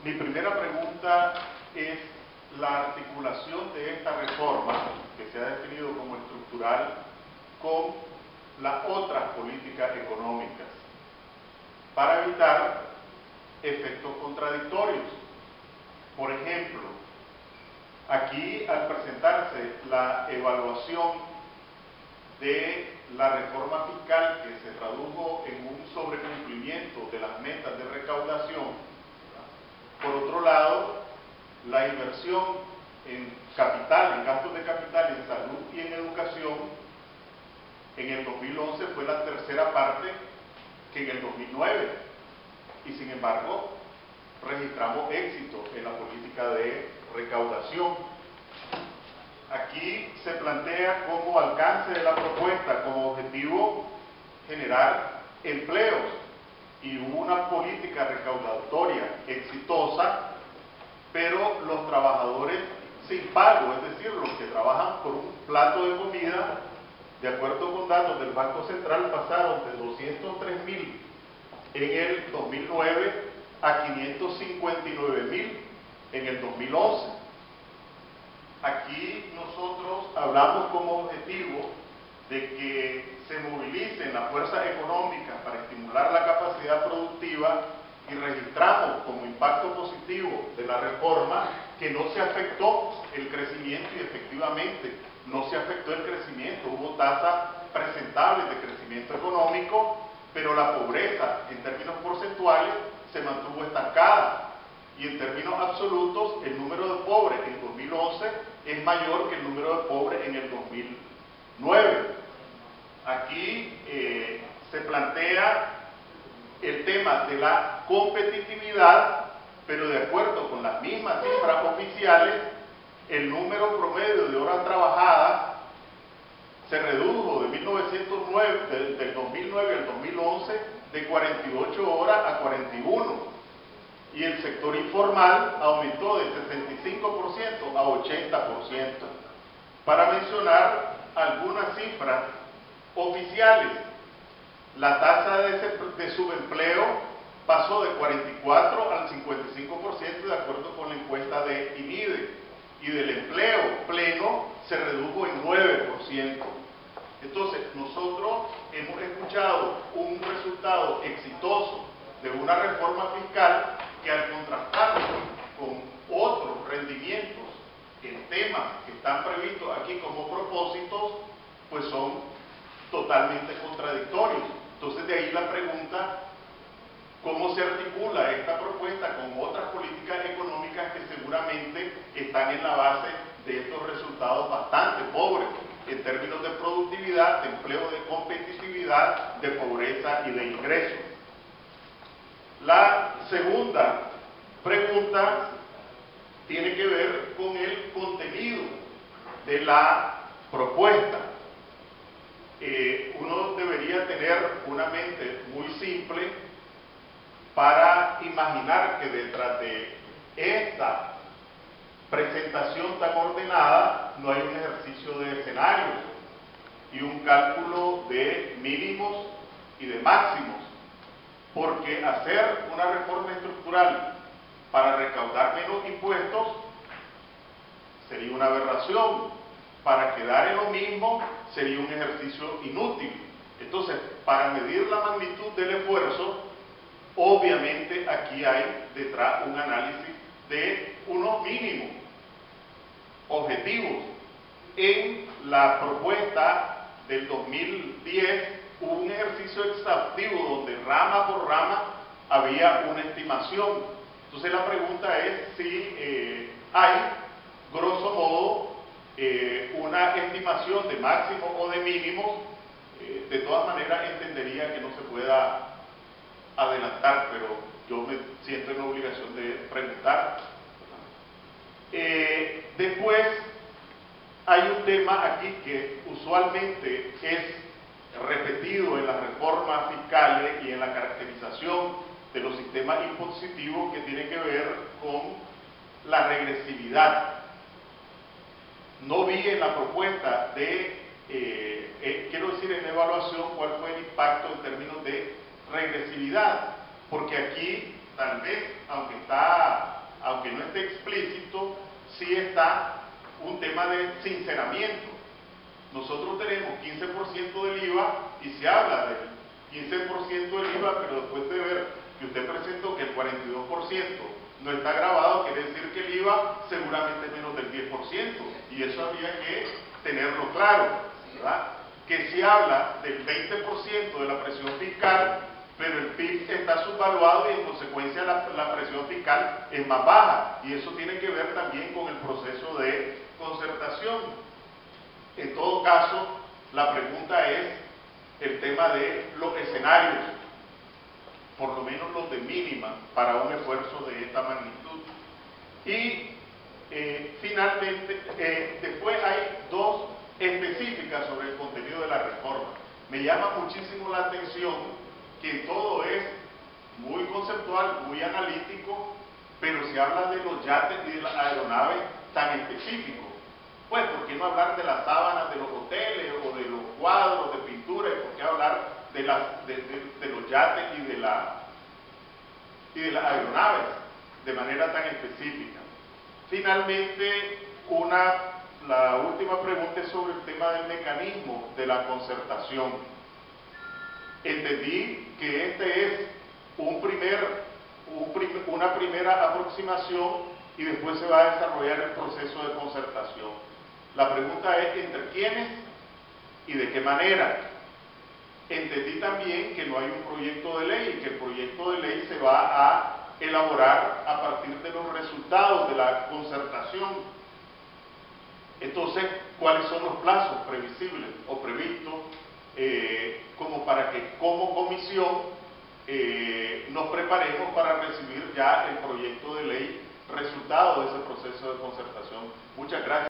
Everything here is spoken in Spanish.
Mi primera pregunta es la articulación de esta reforma, que se ha definido como estructural, con las otras políticas económicas, para evitar efectos contradictorios. Por ejemplo, aquí al presentarse la evaluación de la reforma fiscal que se tradujo en un sobrecumplimiento de las metas de recaudación, ¿verdad? Por otro lado, la inversión en capital, en gastos de capital, en salud y en educación, en el 2011 fue la tercera parte que en el 2009, y sin embargo registramos éxito en la política de recaudación. Aquí se plantea como alcance de la propuesta, como objetivo, generar empleos, y hubo una política recaudatoria exitosa, pero los trabajadores sin pago, es decir, los que trabajan por un plato de comida, de acuerdo con datos del Banco Central, pasaron de 203.000 en el 2009 a 559.000 en el 2011. Aquí nosotros hablamos como objetivo de que se movilicen las fuerzas económicas para estimular la capacidad productiva, y registramos como impacto positivo de la reforma que no se afectó el crecimiento, y efectivamente no se afectó el crecimiento. Hubo tasas presentables de crecimiento económico, pero la pobreza en términos porcentuales se mantuvo estancada, y en términos absolutos el número de pobres en 2011 es mayor que el número de pobres en el 2009. Aquí se plantea el tema de la competitividad, pero de acuerdo con las mismas cifras oficiales, el número promedio de horas trabajadas se redujo del 2009 al 2011 de 48 horas a 41, y el sector informal aumentó de 65% a 80%. Para mencionar algunas cifras oficiales, la tasa de subempleo pasó de 44 al 55% de acuerdo con la encuesta de INIDE, y del empleo pleno se redujo en 9%. Entonces, nosotros hemos escuchado un resultado exitoso de una reforma fiscal que, al contrastarlo con otros rendimientos en temas que están previstos aquí como propósitos, pues son totalmente contradictorios. Entonces, de ahí la pregunta: ¿cómo se articula esta propuesta con otras políticas económicas que seguramente están en la base de estos resultados bastante pobres en términos de productividad, de empleo, de competitividad, de pobreza y de ingresos? La segunda pregunta tiene que ver con el contenido de la propuesta. Uno debería tener una mente muy simple para imaginar que detrás de esta presentación tan ordenada no hay un ejercicio de escenarios y un cálculo de mínimos y de máximos, porque hacer una reforma estructural para recaudar menos impuestos sería una aberración. Para quedar en lo mismo sería un ejercicio inútil. Entonces, para medir la magnitud del esfuerzo, obviamente aquí hay detrás un análisis de unos mínimos objetivos. En la propuesta del 2010 hubo un ejercicio exhaustivo donde rama por rama había una estimación. Entonces la pregunta es si hay, grosso modo, una estimación de máximo o de mínimos. De todas maneras entendería que no se pueda adelantar, pero yo me siento en la obligación de preguntar. Después hay un tema aquí que usualmente es repetido en las reformas fiscales y en la caracterización de los sistemas impositivos, que tiene que ver con la regresividad. No vi en la propuesta quiero decir, en la evaluación, cuál fue el impacto en términos de regresividad, porque aquí tal vez, aunque está aunque no esté explícito, sí está un tema de sinceramiento. Nosotros tenemos 15% del IVA y se habla del 15% del IVA, pero después de ver que usted presentó que el 42% no está grabado, quiere decir que el IVA seguramente es menos del 10%, y eso habría que tenerlo claro, ¿verdad? Que se habla del 20% de la presión fiscal, pero el PIB está subvaluado y en consecuencia la presión fiscal es más baja, y eso tiene que ver también con el proceso de concertación. En todo caso, la pregunta es el tema de los escenarios, por lo menos los de mínima, para un esfuerzo de esta magnitud. Y finalmente, después hay dos específicas sobre el contenido de la reforma. Me llama muchísimo la atención que todo es muy conceptual, muy analítico, pero se habla de los yates y de las aeronaves tan específicos. Pues, ¿por qué no hablar de las sábanas de los hoteles o de los cuadros de pintura? ¿Y por qué hablar de los yates y de las aeronaves de manera tan específica? Finalmente, la última pregunta es sobre el tema del mecanismo de la concertación. Entendí que este es una primera aproximación y después se va a desarrollar el proceso de concertación. La pregunta es entre quiénes y de qué manera. Entendí también que no hay un proyecto de ley y que el proyecto de ley se va a elaborar a partir de los resultados de la concertación. Entonces, ¿cuáles son los plazos previsibles o previstos como para que como comisión nos preparemos para recibir ya el proyecto de ley resultado de ese proceso de concertación? Muchas gracias.